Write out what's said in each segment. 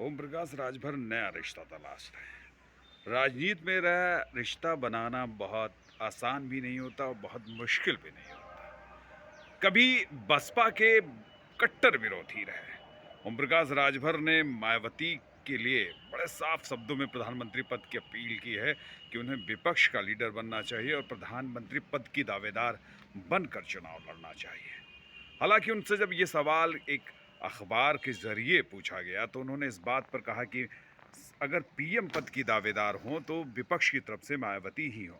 ओम प्रकाश राजभर नया रिश्ता तलाश रहे हैं। राजनीति में रह रिश्ता बनाना बहुत आसान भी नहीं होता और बहुत मुश्किल भी नहीं होता। कभी बसपा के कट्टर विरोधी रहे ओम प्रकाश राजभर ने मायावती के लिए बड़े साफ शब्दों में प्रधानमंत्री पद की अपील की है कि उन्हें विपक्ष का लीडर बनना चाहिए और प्रधानमंत्री पद की दावेदार बनकर चुनाव लड़ना चाहिए। हालांकि उनसे जब ये सवाल एक अखबार के जरिए पूछा गया तो उन्होंने इस बात पर कहा कि अगर पीएम पद की दावेदार हों तो विपक्ष की तरफ से मायावती ही हो।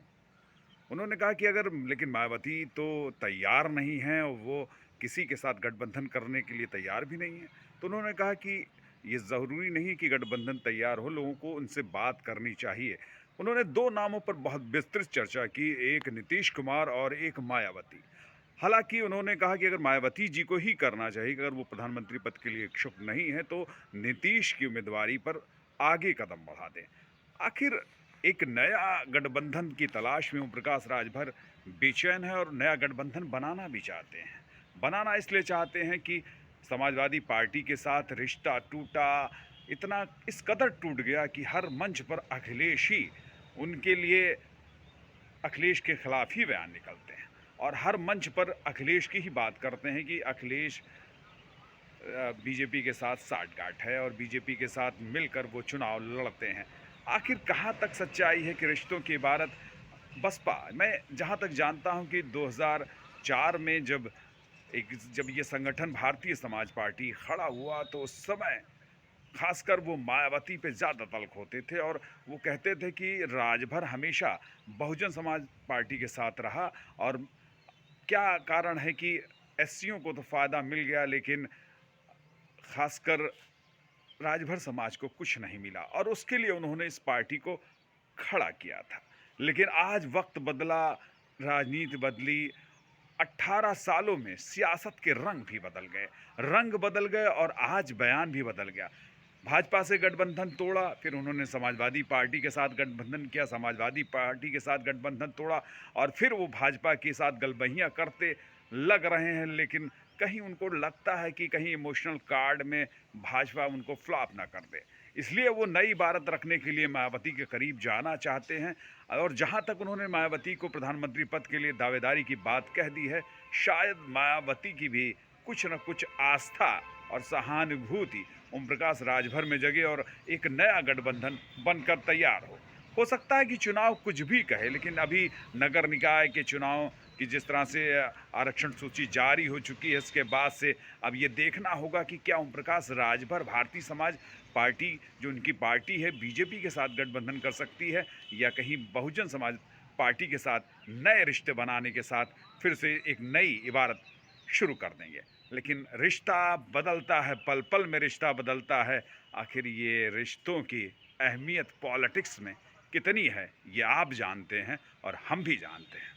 उन्होंने कहा कि अगर लेकिन मायावती तो तैयार नहीं हैं और वो किसी के साथ गठबंधन करने के लिए तैयार भी नहीं है। तो उन्होंने कहा कि ये ज़रूरी नहीं कि गठबंधन तैयार हो, लोगों को उनसे बात करनी चाहिए। उन्होंने दो नामों पर बहुत विस्तृत चर्चा की, एक नीतीश कुमार और एक मायावती। हालांकि उन्होंने कहा कि अगर मायावती जी को ही करना चाहिए, अगर वो प्रधानमंत्री पद के लिए इच्छुक नहीं है तो नीतीश की उम्मीदवारी पर आगे कदम बढ़ा दें। आखिर एक नया गठबंधन की तलाश में ओम प्रकाश राजभर बेचैन है और नया गठबंधन बनाना भी चाहते हैं। बनाना इसलिए चाहते हैं कि समाजवादी पार्टी के साथ रिश्ता टूटा, इतना इस कदर टूट गया कि हर मंच पर अखिलेश ही उनके लिए अखिलेश के खिलाफ ही बयान निकलते हैं और हर मंच पर अखिलेश की ही बात करते हैं कि अखिलेश बीजेपी के साथ साठगांठ है और बीजेपी के साथ मिलकर वो चुनाव लड़ते हैं। आखिर कहाँ तक सच्चाई है कि रिश्तों की इबारत बसपा, मैं जहाँ तक जानता हूँ कि 2004 में जब ये संगठन भारतीय समाज पार्टी खड़ा हुआ तो उस समय खासकर वो मायावती पे ज़्यादा तल्ख होते थे और वो कहते थे कि राजभर हमेशा बहुजन समाज पार्टी के साथ रहा और क्या कारण है कि एससीओं को तो फ़ायदा मिल गया लेकिन खासकर राजभर समाज को कुछ नहीं मिला और उसके लिए उन्होंने इस पार्टी को खड़ा किया था। लेकिन आज वक्त बदला, राजनीति बदली, 18 सालों में सियासत के रंग बदल गए और आज बयान भी बदल गया। भाजपा से गठबंधन तोड़ा, फिर उन्होंने समाजवादी पार्टी के साथ गठबंधन किया, समाजवादी पार्टी के साथ गठबंधन तोड़ा और फिर वो भाजपा के साथ गलबहियाँ करते लग रहे हैं। लेकिन कहीं उनको लगता है कि कहीं इमोशनल कार्ड में भाजपा उनको फ्लॉप ना कर दे, इसलिए वो नई इबारत रखने के लिए मायावती के करीब जाना चाहते हैं। और जहां तक उन्होंने मायावती को प्रधानमंत्री पद के लिए दावेदारी की बात कह दी है, शायद मायावती की भी कुछ न कुछ आस्था और सहानुभूति ओम प्रकाश राजभर में जगे और एक नया गठबंधन बनकर तैयार हो सकता है कि चुनाव कुछ भी कहे, लेकिन अभी नगर निकाय के चुनाव की जिस तरह से आरक्षण सूची जारी हो चुकी है, इसके बाद से अब ये देखना होगा कि क्या ओम प्रकाश राजभर भारतीय समाज पार्टी जो उनकी पार्टी है बीजेपी के साथ गठबंधन कर सकती है या कहीं बहुजन समाज पार्टी के साथ नए रिश्ते बनाने के साथ फिर से एक नई इबारत शुरू कर देंगे। लेकिन रिश्ता बदलता है, पल पल में रिश्ता बदलता है। आखिर ये रिश्तों की अहमियत पॉलिटिक्स में कितनी है ये आप जानते हैं और हम भी जानते हैं।